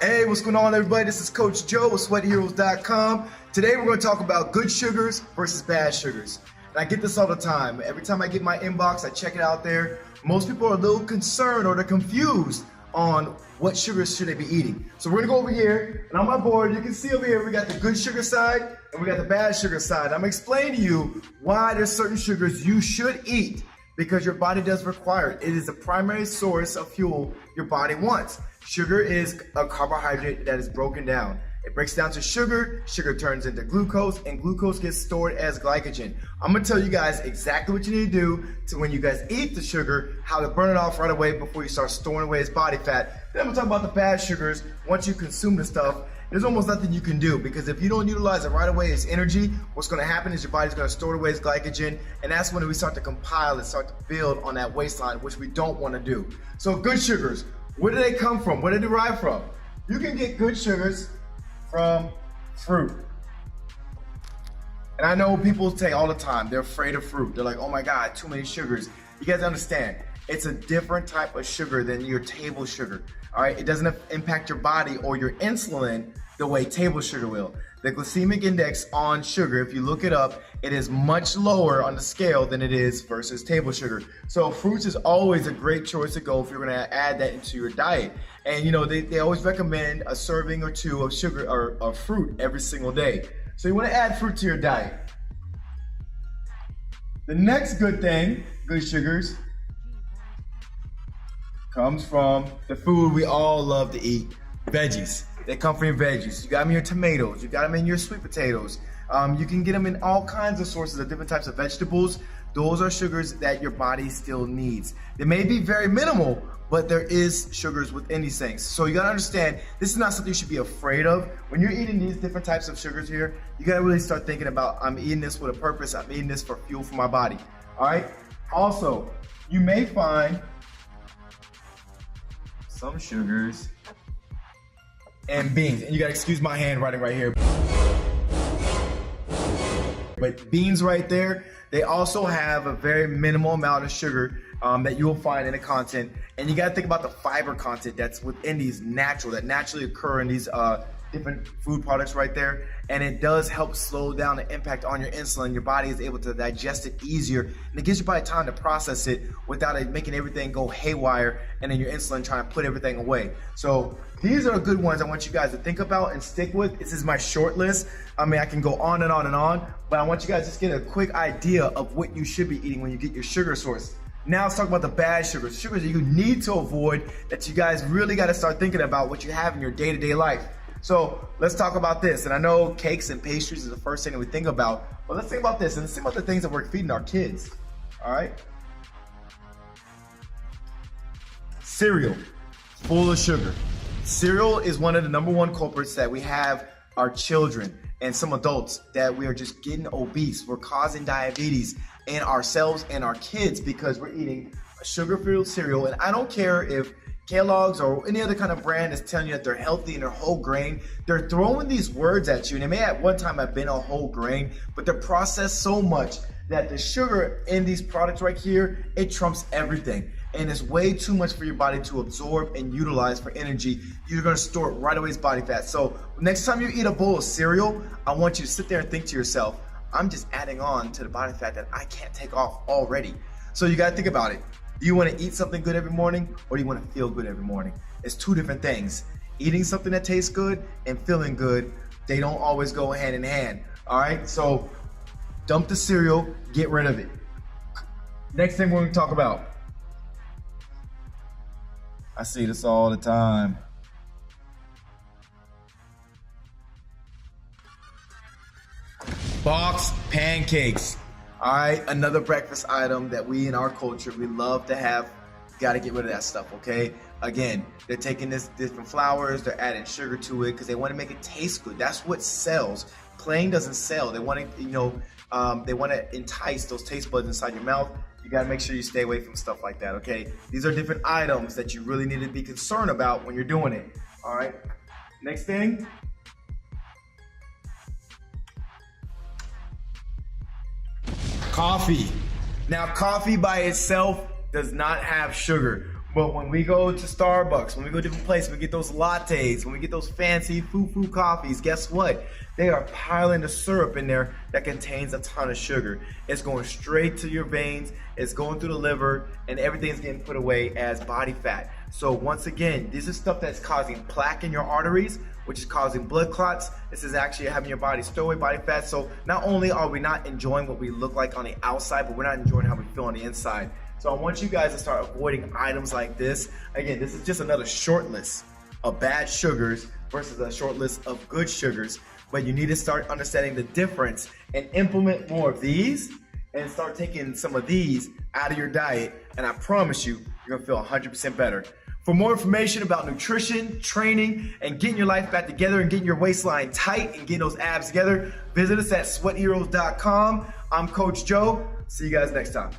Hey, what's going on, everybody? This is Coach Joe with SweatHeroes.com. Today we're going to talk about good sugars versus bad sugars. And I get this all the time. Every time I get my inbox, I check it out there. Most people are a little concerned or they're confused on what sugars should they be eating. So we're going to go over here, and on my board, you can see over here, we got the good sugar side and we got the bad sugar side. I'm going to explain to you why there's certain sugars you should eat because your body does require it. It is the primary source of fuel your body wants. Sugar is a carbohydrate that is broken down. It breaks down to sugar, sugar turns into glucose, and glucose gets stored as glycogen. I'm gonna tell you guys exactly what you need to do to when you guys eat the sugar, how to burn it off right away before you start storing away as body fat. Then I'm gonna talk about the bad sugars. Once you consume the stuff, there's almost nothing you can do because if you don't utilize it right away as energy, what's gonna happen is your body's gonna store it away as glycogen, and that's when we start to compile and start to build on that waistline, which we don't wanna do. So good sugars, where do they come from? Where do they derive from? You can get good sugars from fruit. And I know people say all the time, they're afraid of fruit. They're like, oh my God, too many sugars. You guys understand, it's a different type of sugar than your table sugar. All right, it doesn't impact your body or your insulin the way table sugar will. The glycemic index on sugar, if you look it up, it is much lower on the scale than it is versus table sugar. So fruits is always a great choice to go if you're gonna add that into your diet. And you know, they always recommend a serving or two of sugar or of fruit every single day. So you wanna add fruit to your diet. The next good thing, good sugars, comes from the food we all love to eat, veggies. They come from your veggies. You got them in your tomatoes. You got them in your sweet potatoes. You can get them in all kinds of sources of different types of vegetables. Those are sugars that your body still needs. They may be very minimal, but there is sugars within these things. So you gotta understand, this is not something you should be afraid of. When you're eating these different types of sugars here, you gotta really start thinking about, I'm eating this with a purpose. I'm eating this for fuel for my body, all right? Also, you may find some sugars and beans, and you gotta excuse my handwriting right here. But beans right there, they also have a very minimal amount of sugar that you will find in the content. And you gotta think about the fiber content that's within these that naturally occur in these different food products right there. And it does help slow down the impact on your insulin. Your body is able to digest it easier, and it gives your body time to process it without it making everything go haywire and then your insulin trying to put everything away. So these are good ones I want you guys to think about and stick with. This is my short list. I mean, I can go on and on and on, but I want you guys to just get a quick idea of what you should be eating when you get your sugar source. Now let's talk about the bad sugars. Sugars that you need to avoid, that you guys really got to start thinking about what you have in your day-to-day life. So let's talk about this. And I know cakes and pastries is the first thing that we think about, but let's think about this, and let's think about the things that we're feeding our kids, all right? Cereal, full of sugar. Cereal is one of the #1 culprits that we have our children and some adults that we are just getting obese. We're causing diabetes in ourselves and our kids because we're eating a sugar-filled cereal. And I don't care if Kellogg's or any other kind of brand is telling you that they're healthy and they're whole grain. They're throwing these words at you, and they may at one time have been a whole grain, but they're processed so much that the sugar in these products right here, it trumps everything. And it's way too much for your body to absorb and utilize for energy. You're gonna store it right away as body fat. So next time you eat a bowl of cereal, I want you to sit there and think to yourself, I'm just adding on to the body fat that I can't take off already. So you gotta think about it. Do you wanna eat something good every morning, or do you wanna feel good every morning? It's two different things. Eating something that tastes good and feeling good, they don't always go hand in hand, all right? So dump the cereal, get rid of it. Next thing we're gonna talk about. I see this all the time. Box pancakes. All right, another breakfast item that we in our culture, we love to have. Got to get rid of that stuff, okay? Again, they're taking this different flours, they're adding sugar to it because they want to make it taste good. That's what sells. Plain doesn't sell. They want to, they want to entice those taste buds inside your mouth. You got to make sure you stay away from stuff like that, okay? These are different items that you really need to be concerned about when you're doing it, all right? Next thing. Coffee. Now, coffee by itself does not have sugar, But when we go to Starbucks, when we go to different places, we get those lattes, when we get those fancy foo-foo coffees, guess what? They are piling the syrup in there that contains a ton of sugar. It's going straight to your veins, it's going through the liver, and everything's getting put away as body fat. So once again, this is stuff that's causing plaque in your arteries, which is causing blood clots. This is actually having your body store away body fat. So not only are we not enjoying what we look like on the outside, but we're not enjoying how we feel on the inside. So I want you guys to start avoiding items like this. Again, this is just another short list of bad sugars versus a short list of good sugars. But you need to start understanding the difference and implement more of these and start taking some of these out of your diet. And I promise you, you're gonna feel 100% better. For more information about nutrition, training, and getting your life back together and getting your waistline tight and getting those abs together, visit us at sweatheroes.com. I'm Coach Joe. See you guys next time.